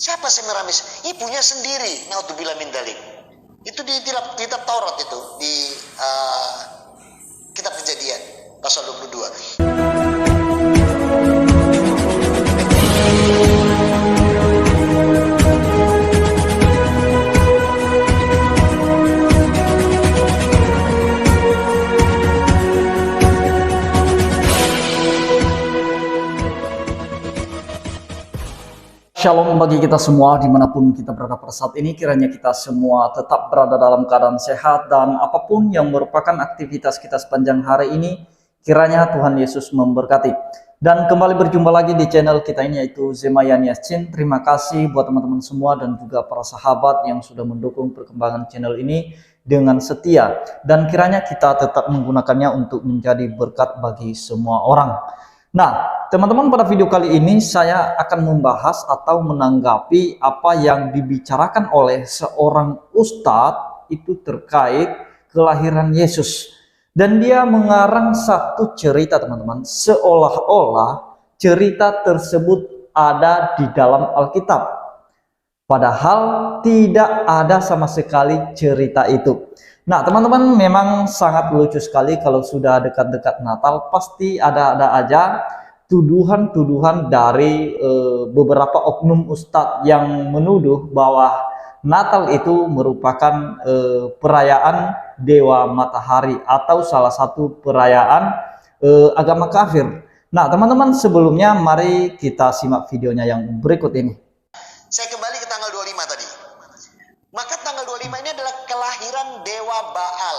Siapa Semiramis? Ibunya sendiri. Naudzubillah min dzalik. Itu di kitab Taurat itu, di kitab Kejadian pasal 22. Shalom bagi kita semua dimanapun kita berada pada saat ini, kiranya kita semua tetap berada dalam keadaan sehat dan apapun yang merupakan aktivitas kita sepanjang hari ini, kiranya Tuhan Yesus memberkati. Dan kembali berjumpa lagi di channel kita ini yaitu Zemayan Yasin. Terima kasih buat teman-teman semua dan juga para sahabat yang sudah mendukung perkembangan channel ini dengan setia. Dan kiranya kita tetap menggunakannya untuk menjadi berkat bagi semua orang. Nah, teman-teman, pada video kali ini saya akan membahas atau menanggapi apa yang dibicarakan oleh seorang ustadz itu terkait kelahiran Yesus. Dan dia mengarang satu cerita, teman-teman, seolah-olah cerita tersebut ada di dalam Alkitab. Padahal tidak ada sama sekali cerita itu. Nah, teman-teman, memang sangat lucu sekali kalau sudah dekat-dekat Natal, pasti ada aja tuduhan-tuduhan dari beberapa oknum ustadz yang menuduh bahwa Natal itu merupakan perayaan Dewa Matahari atau salah satu perayaan agama kafir. Nah, teman-teman, sebelumnya mari kita simak videonya yang berikut ini. Saya kembali ke tanggal 25 tadi. Maka tanggal 25 ini adalah kelahiran Dewa Baal.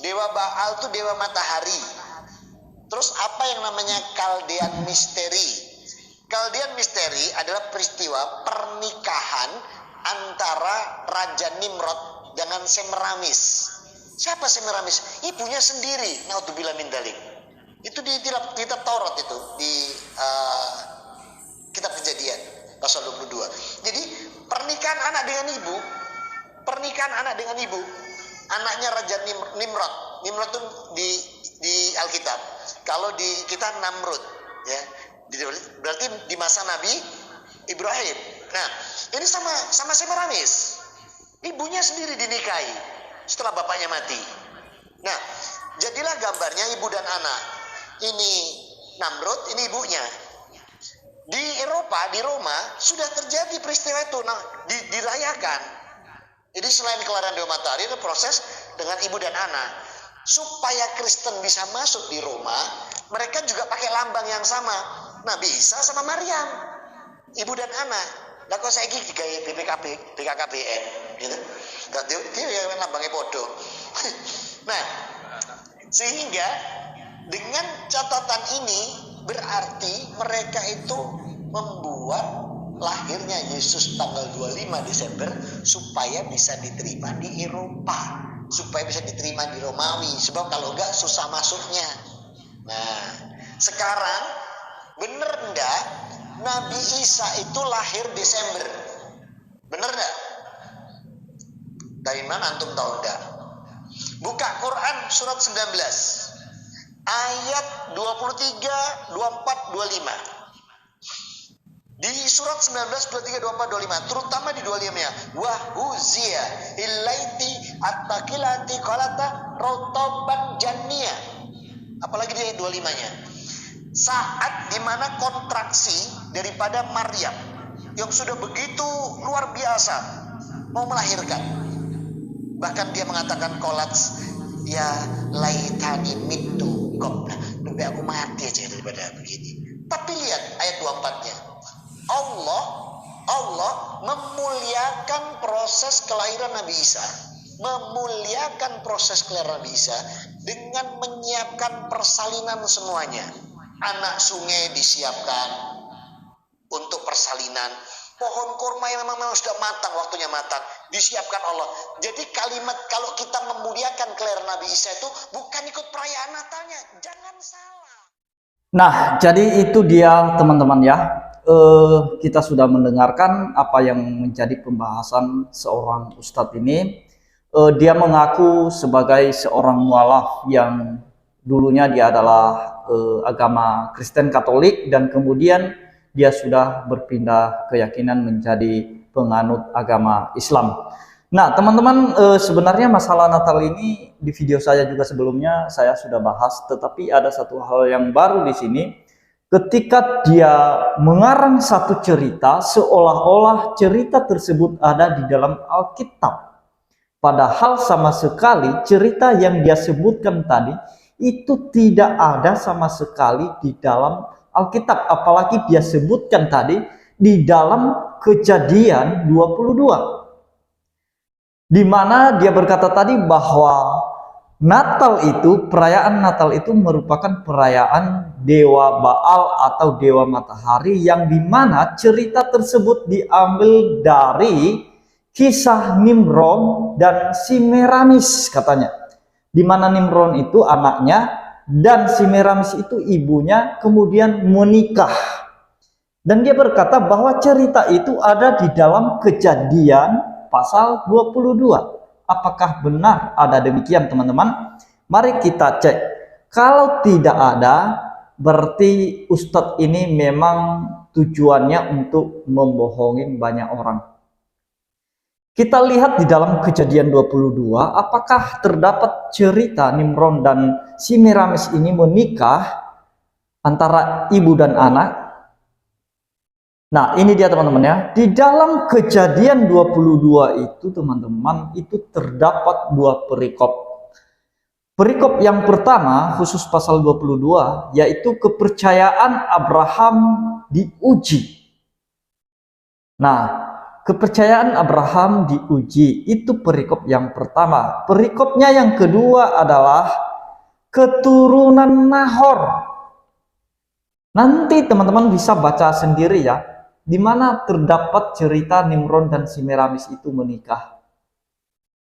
Dewa Baal itu Dewa Matahari. Terus apa yang namanya Kaldean Misteri? Kaldean Misteri adalah peristiwa pernikahan antara Raja Nimrod dengan Semiramis. Siapa Semiramis? Ibunya sendiri. Naudzubillah min dzalik. Itu di kitab Taurat itu, di kitab Kejadian pasal 22. Jadi pernikahan anak dengan ibu, anaknya Raja Nimrod. Nimrod itu di Alkitab. Kalau di kita Namrud, ya, berarti di masa Nabi Ibrahim. Nah, ini sama Semiramis. Ibunya sendiri dinikahi setelah bapaknya mati. Nah, jadilah gambarnya ibu dan anak. Ini Namrud, ini ibunya. Di Eropa, di Roma, sudah terjadi peristiwa itu, dirayakan. Jadi selain kelahiran Dewa Matahari, itu proses dengan ibu dan anak. Supaya Kristen bisa masuk di Roma, mereka juga pakai lambang yang sama. Nabi Isa sama Maryam, ibu dan anak. Lah kok saya gigi gaya BKKBN, gitu. Dia yang lambangnya bodoh. Nah, sehingga dengan catatan ini berarti mereka itu membuat lahirnya Yesus tanggal 25 Desember supaya bisa diterima di Eropa, supaya bisa diterima di Romawi, sebab kalau enggak susah masuknya. Nah, sekarang bener enggak Nabi Isa itu lahir Desember? Bener enggak? Dari mana antum tahu enggak? Buka Quran surat 19 ayat 23, 24, 25. Di surat 19, 23, 24, 25, terutama di 25-nya. Wahuzia ilaiti at-takilati qalata rotoban janniyah. Apalagi di ayat 25-nya. Saat dimana kontraksi daripada Maryam yang sudah begitu luar biasa mau melahirkan. Bahkan dia mengatakan kolats, ya laitani mitu qabla, lebih aku mati aja daripada begini. Tapi lihat ayat 24-nya. Allah memuliakan proses kelahiran Nabi Isa. Memuliakan proses kelahiran Nabi Isa dengan menyiapkan persalinan semuanya. Anak sungai disiapkan untuk persalinan. Pohon kurma yang memang sudah matang, waktunya matang, disiapkan Allah. Jadi kalimat kalau kita memuliakan kelahiran Nabi Isa itu bukan ikut perayaan Natalnya, jangan salah. Nah, jadi itu dia teman-teman ya. Kita sudah mendengarkan apa yang menjadi pembahasan seorang ustadz ini. Dia mengaku sebagai seorang mualaf yang dulunya dia adalah agama Kristen Katolik dan kemudian dia sudah berpindah keyakinan menjadi penganut agama Islam. Nah, teman-teman, sebenarnya masalah Natal ini di video saya juga sebelumnya saya sudah bahas, tetapi ada satu hal yang baru di sini. Ketika dia mengarang satu cerita, seolah-olah cerita tersebut ada di dalam Alkitab. Padahal sama sekali cerita yang dia sebutkan tadi itu tidak ada sama sekali di dalam Alkitab. Apalagi dia sebutkan tadi di dalam Kejadian 22. Di mana dia berkata tadi bahwa perayaan Natal itu merupakan perayaan Dewa Baal atau Dewa Matahari, yang dimana cerita tersebut diambil dari kisah Nimrod dan Semiramis katanya. Di mana Nimrod itu anaknya dan Semiramis itu ibunya kemudian menikah. Dan dia berkata bahwa cerita itu ada di dalam Kejadian pasal 22. Apakah benar ada demikian, teman-teman? Mari kita cek. Kalau tidak ada, berarti Ustadz ini memang tujuannya untuk membohongi banyak orang. Kita lihat di dalam Kejadian 22, apakah terdapat cerita Nimrod dan Semiramis ini menikah antara ibu dan anak? Nah, ini dia teman-teman ya. Di dalam Kejadian 22 itu teman-teman, itu terdapat dua perikop. Perikop yang pertama khusus pasal 22 yaitu kepercayaan Abraham diuji. Nah, kepercayaan Abraham diuji itu perikop yang pertama. Perikopnya yang kedua adalah keturunan Nahor. Nanti teman-teman bisa baca sendiri ya, di mana terdapat cerita Nimrod dan Semiramis itu menikah,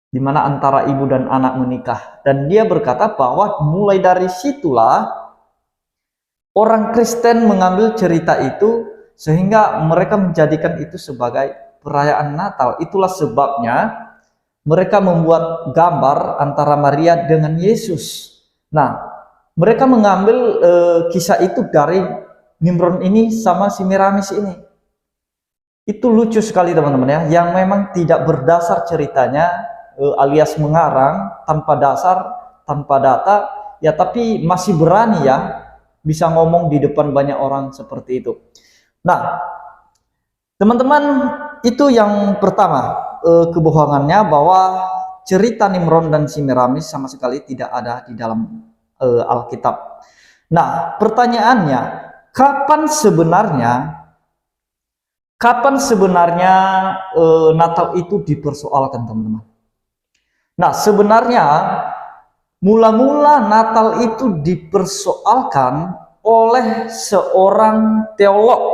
di mana antara ibu dan anak menikah. Dan dia berkata bahwa mulai dari situlah orang Kristen mengambil cerita itu sehingga mereka menjadikan itu sebagai perayaan Natal. Itulah sebabnya mereka membuat gambar antara Maria dengan Yesus. Nah, mereka mengambil kisah itu dari Nimrod ini sama Semiramis ini. Itu lucu sekali teman-teman ya, yang memang tidak berdasar ceritanya, alias mengarang tanpa dasar, tanpa data ya, tapi masih berani ya bisa ngomong di depan banyak orang seperti itu. Nah, teman-teman, itu yang pertama, kebohongannya bahwa cerita Nimrod dan Semiramis sama sekali tidak ada di dalam Alkitab. Nah, pertanyaannya, kapan sebenarnya Natal itu dipersoalkan, teman-teman? Nah, sebenarnya mula-mula Natal itu dipersoalkan oleh seorang teolog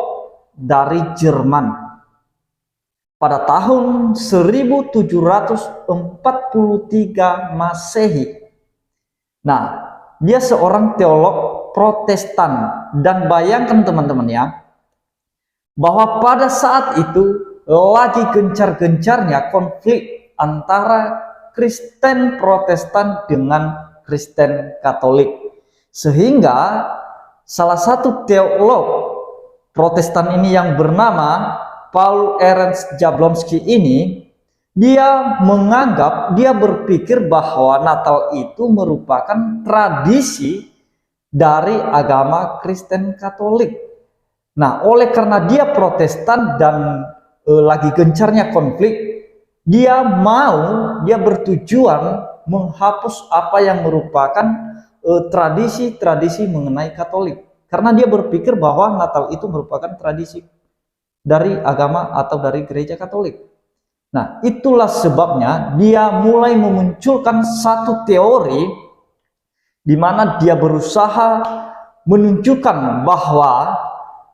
dari Jerman pada tahun 1743 Masehi. Nah, dia seorang teolog Protestan, dan bayangkan teman-teman ya, bahwa pada saat itu lagi gencar-gencarnya konflik antara Kristen Protestan dengan Kristen Katolik, sehingga salah satu teolog Protestan ini yang bernama Paul Ernst Jablonski ini, dia berpikir bahwa Natal itu merupakan tradisi dari agama Kristen Katolik. Nah, oleh karena dia Protestan dan lagi gencarnya konflik, dia bertujuan menghapus apa yang merupakan tradisi-tradisi mengenai Katolik. Karena dia berpikir bahwa Natal itu merupakan tradisi dari agama atau dari gereja Katolik. Nah, itulah sebabnya dia mulai memunculkan satu teori di mana dia berusaha menunjukkan bahwa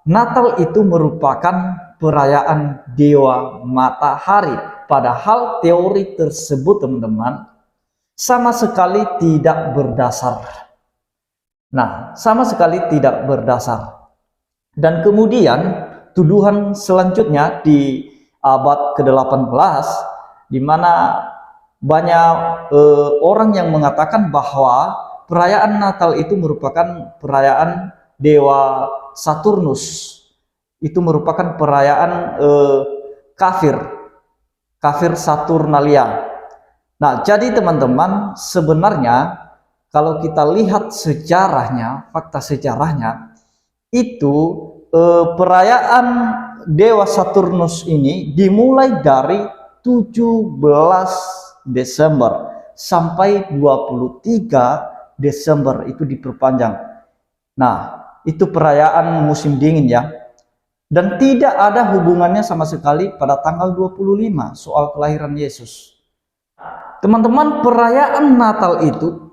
Natal itu merupakan perayaan Dewa Matahari. Padahal teori tersebut, teman-teman, sama sekali tidak berdasar. Nah, sama sekali tidak berdasar. Dan kemudian tuduhan selanjutnya di abad ke-18, di mana banyak orang yang mengatakan bahwa perayaan Natal itu merupakan perayaan Dewa Saturnus. Itu merupakan perayaan kafir Saturnalia. Nah, jadi teman-teman, sebenarnya kalau kita lihat sejarahnya, fakta sejarahnya, itu perayaan Dewa Saturnus ini dimulai dari 17 Desember sampai 23 Desember itu diperpanjang. Nah, itu perayaan musim dingin ya. Dan tidak ada hubungannya sama sekali pada tanggal 25 soal kelahiran Yesus. Teman-teman, perayaan Natal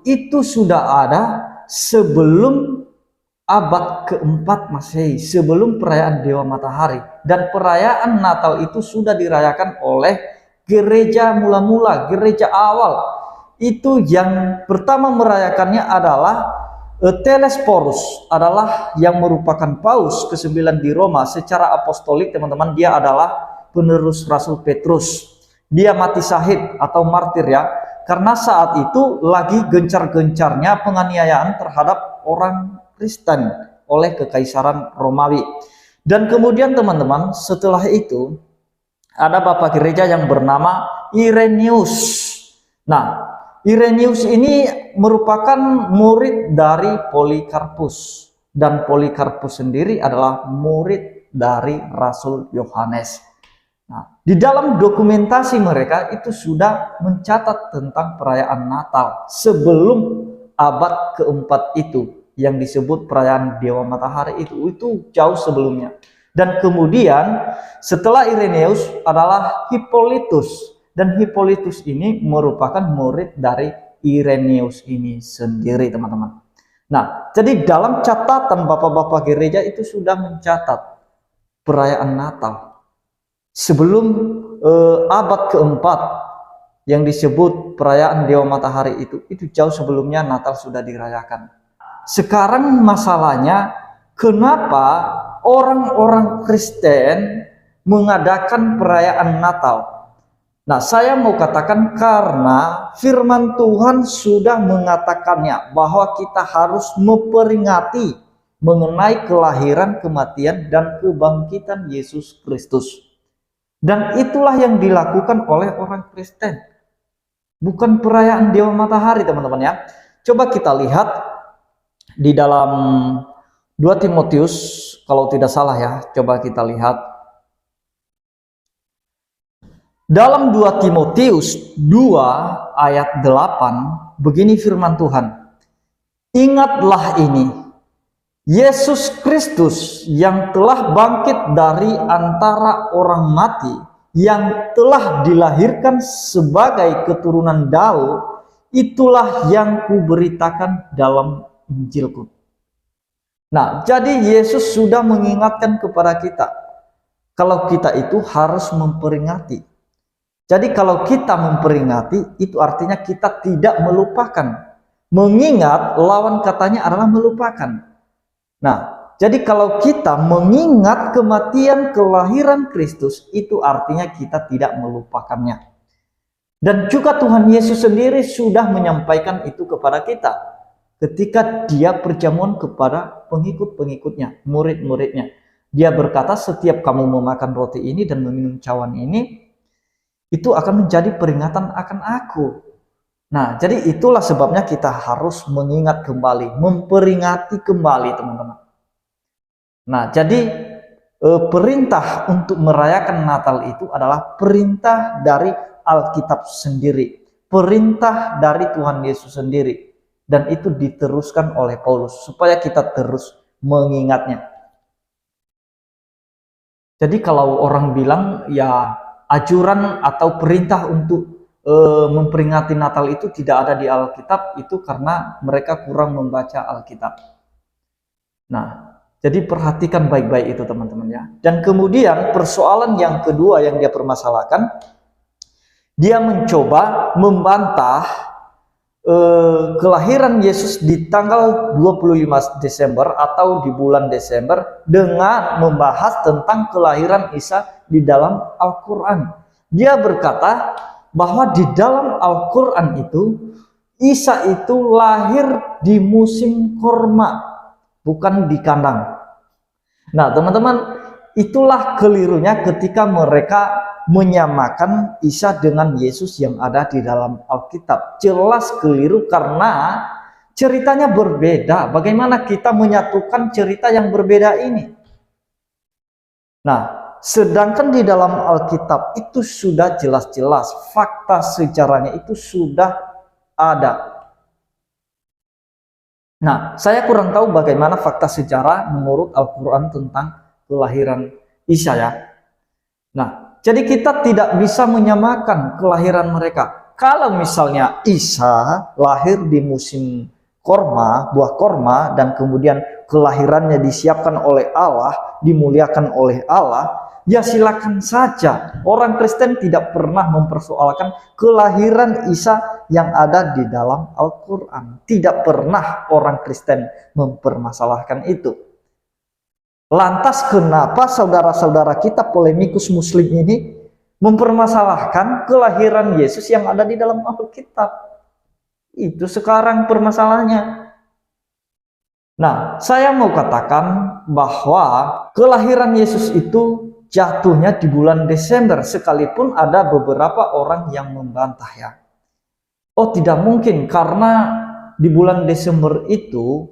itu sudah ada sebelum abad keempat Masehi, sebelum perayaan Dewa Matahari. Dan perayaan Natal itu sudah dirayakan oleh gereja mula-mula, gereja awal. Itu yang pertama merayakannya adalah Telesporus, adalah yang merupakan paus ke-9 di Roma secara apostolik. Teman-teman, dia adalah penerus Rasul Petrus. Dia mati syahid atau martir ya, karena saat itu lagi gencar-gencarnya penganiayaan terhadap orang Kristen oleh Kekaisaran Romawi. Dan kemudian teman-teman, setelah itu ada bapak gereja yang bernama Irenaeus. Nah, Irenaeus ini merupakan murid dari Polikarpus, dan Polikarpus sendiri adalah murid dari Rasul Yohanes. Nah, di dalam dokumentasi mereka itu sudah mencatat tentang perayaan Natal sebelum abad keempat itu, yang disebut perayaan Dewa Matahari itu jauh sebelumnya. Dan kemudian setelah Irenaeus adalah Hippolytus, dan Hippolytus ini merupakan murid dari Irenaeus ini sendiri, teman-teman. Nah, jadi dalam catatan bapak-bapak gereja itu sudah mencatat perayaan Natal sebelum abad keempat yang disebut perayaan Dewa Matahari itu jauh sebelumnya Natal sudah dirayakan. Sekarang masalahnya, kenapa orang-orang Kristen mengadakan perayaan Natal? Nah, saya mau katakan karena firman Tuhan sudah mengatakannya bahwa kita harus memperingati mengenai kelahiran, kematian, dan kebangkitan Yesus Kristus. Dan itulah yang dilakukan oleh orang Kristen, bukan perayaan Dewa Matahari, teman-teman ya. Coba kita lihat di dalam 2 Timotius, kalau tidak salah ya, coba kita lihat. Dalam 2 Timotius 2 ayat 8, begini firman Tuhan. Ingatlah ini, Yesus Kristus yang telah bangkit dari antara orang mati, yang telah dilahirkan sebagai keturunan Daud, itulah yang kuberitakan dalam Injilku. Nah, jadi Yesus sudah mengingatkan kepada kita kalau kita itu harus memperingati. Jadi kalau kita memperingati, itu artinya kita tidak melupakan. Mengingat, lawan katanya adalah melupakan. Nah, jadi kalau kita mengingat kematian kelahiran Kristus, itu artinya kita tidak melupakannya. Dan juga Tuhan Yesus sendiri sudah menyampaikan itu kepada kita ketika dia perjamuan kepada pengikut-pengikutnya, murid-muridnya. Dia berkata, setiap kamu memakan roti ini dan meminum cawan ini, itu akan menjadi peringatan akan aku. Nah, jadi itulah sebabnya kita harus mengingat kembali, memperingati kembali, teman-teman. Nah, jadi perintah untuk merayakan Natal itu adalah perintah dari Alkitab sendiri, perintah dari Tuhan Yesus sendiri, dan itu diteruskan oleh Paulus supaya kita terus mengingatnya. Jadi kalau orang bilang ya ajuran atau perintah untuk memperingati Natal itu tidak ada di Alkitab, itu karena mereka kurang membaca Alkitab. Nah, jadi perhatikan baik-baik itu, teman-teman ya. Dan kemudian persoalan yang kedua yang dia permasalahkan, dia mencoba membantah kelahiran Yesus di tanggal 25 Desember atau di bulan Desember dengan membahas tentang kelahiran Isa di dalam Al-Quran. Dia berkata bahwa di dalam Al-Quran itu Isa itu lahir di musim korma, bukan di kandang. Nah, teman-teman, itulah kelirunya ketika mereka menyamakan Isa dengan Yesus yang ada di dalam Alkitab. Jelas keliru karena ceritanya berbeda. Bagaimana kita menyatukan cerita yang berbeda ini? Nah, sedangkan di dalam Alkitab itu sudah jelas-jelas, fakta sejarahnya itu sudah ada. Nah, saya kurang tahu bagaimana fakta sejarah menurut Al-Quran tentang kelahiran Isa ya. Nah, jadi kita tidak bisa menyamakan kelahiran mereka. Kalau misalnya Isa lahir di musim korma, buah korma, dan kemudian kelahirannya disiapkan oleh Allah, dimuliakan oleh Allah, ya silakan saja. Orang Kristen tidak pernah mempersoalkan kelahiran Isa yang ada di dalam Al-Quran. Tidak pernah orang Kristen mempermasalahkan itu. Lantas kenapa saudara-saudara kita polemikus muslim ini mempermasalahkan kelahiran Yesus yang ada di dalam Alkitab? Itu sekarang permasalahannya. Nah, saya mau katakan bahwa kelahiran Yesus itu jatuhnya di bulan Desember, sekalipun ada beberapa orang yang membantah ya. Oh, tidak mungkin karena di bulan Desember itu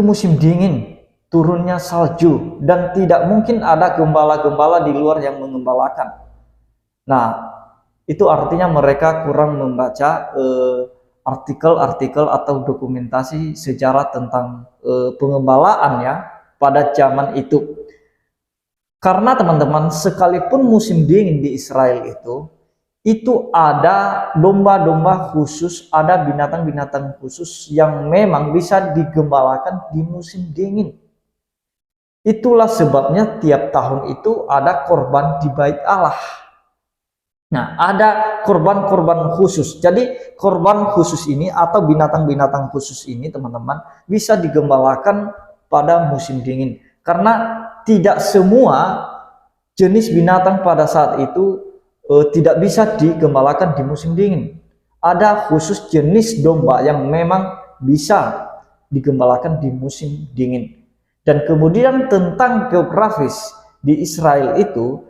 musim dingin, turunnya salju, dan tidak mungkin ada gembala-gembala di luar yang mengembalakan. Nah, itu artinya mereka kurang membaca artikel-artikel atau dokumentasi sejarah tentang pengembalaan ya pada zaman itu. Karena teman-teman, sekalipun musim dingin di Israel itu ada domba-domba khusus, ada binatang-binatang khusus yang memang bisa digembalakan di musim dingin. Itulah sebabnya tiap tahun itu ada korban di bait Allah. Nah, ada korban-korban khusus. Jadi korban khusus ini atau binatang-binatang khusus ini teman-teman bisa digembalakan pada musim dingin. Karena tidak semua jenis binatang pada saat itu tidak bisa digembalakan di musim dingin. Ada khusus jenis domba yang memang bisa digembalakan di musim dingin. Dan kemudian tentang geografis di Israel itu,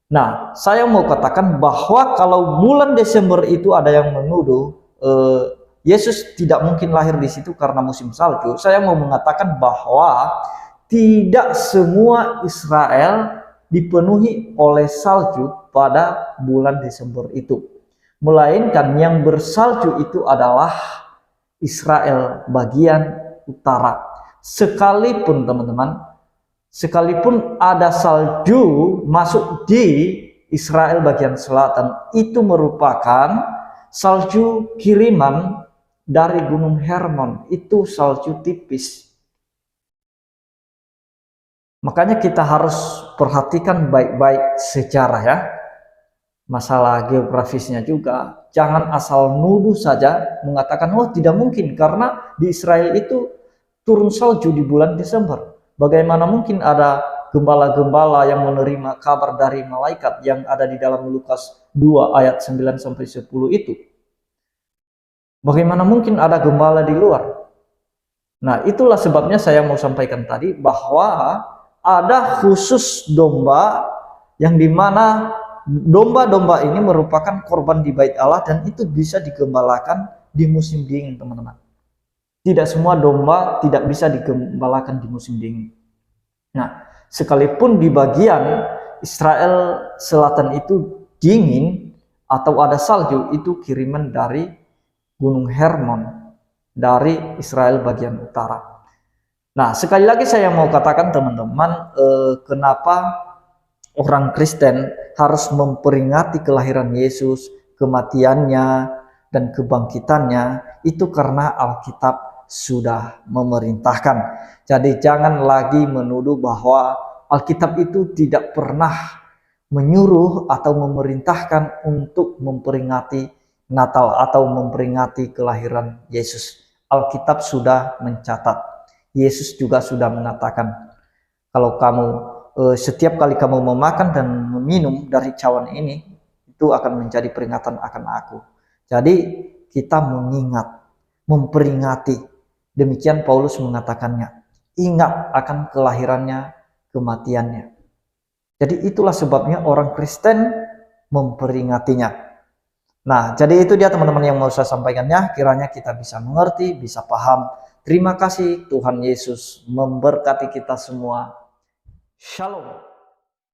nah saya mau katakan bahwa kalau bulan Desember itu ada yang menuduh Yesus tidak mungkin lahir di situ karena musim salju. Saya mau mengatakan bahwa tidak semua Israel dipenuhi oleh salju pada bulan Desember itu. Melainkan yang bersalju itu adalah Israel bagian utara. Sekalipun teman-teman, sekalipun ada salju masuk di Israel bagian selatan, itu merupakan salju kiriman dari Gunung Hermon. Itu salju tipis. Makanya kita harus perhatikan baik-baik sejarah ya. Masalah geografisnya juga. Jangan asal nuduh saja mengatakan, oh tidak mungkin karena di Israel itu turun salju di bulan Desember. Bagaimana mungkin ada gembala-gembala yang menerima kabar dari malaikat yang ada di dalam Lukas 2 ayat 9-10 itu? Bagaimana mungkin ada gembala di luar? Nah, itulah sebabnya saya mau sampaikan tadi bahwa ada khusus domba yang dimana domba-domba ini merupakan korban di bait Allah dan itu bisa digembalakan di musim dingin, teman-teman. Tidak semua domba tidak bisa digembalakan di musim dingin. Nah, sekalipun di bagian Israel selatan itu dingin atau ada salju, itu kiriman dari Gunung Hermon, dari Israel bagian utara. Nah, sekali lagi saya mau katakan teman-teman, kenapa orang Kristen harus memperingati kelahiran Yesus, kematiannya, dan kebangkitannya, itu karena Alkitab sudah memerintahkan. Jadi jangan lagi menuduh bahwa Alkitab itu tidak pernah menyuruh atau memerintahkan untuk memperingati Natal atau memperingati kelahiran Yesus. Alkitab sudah mencatat. Yesus juga sudah mengatakan, kalau kamu setiap kali kamu memakan dan meminum dari cawan ini, itu akan menjadi peringatan akan aku. Jadi kita mengingat, memperingati. Demikian Paulus mengatakannya. Ingat akan kelahirannya, kematiannya. Jadi itulah sebabnya orang Kristen memperingatinya. Nah, jadi itu dia teman-teman yang mau saya sampaikannya. Kiranya kita bisa mengerti, bisa paham. Terima kasih, Tuhan Yesus memberkati kita semua. Shalom.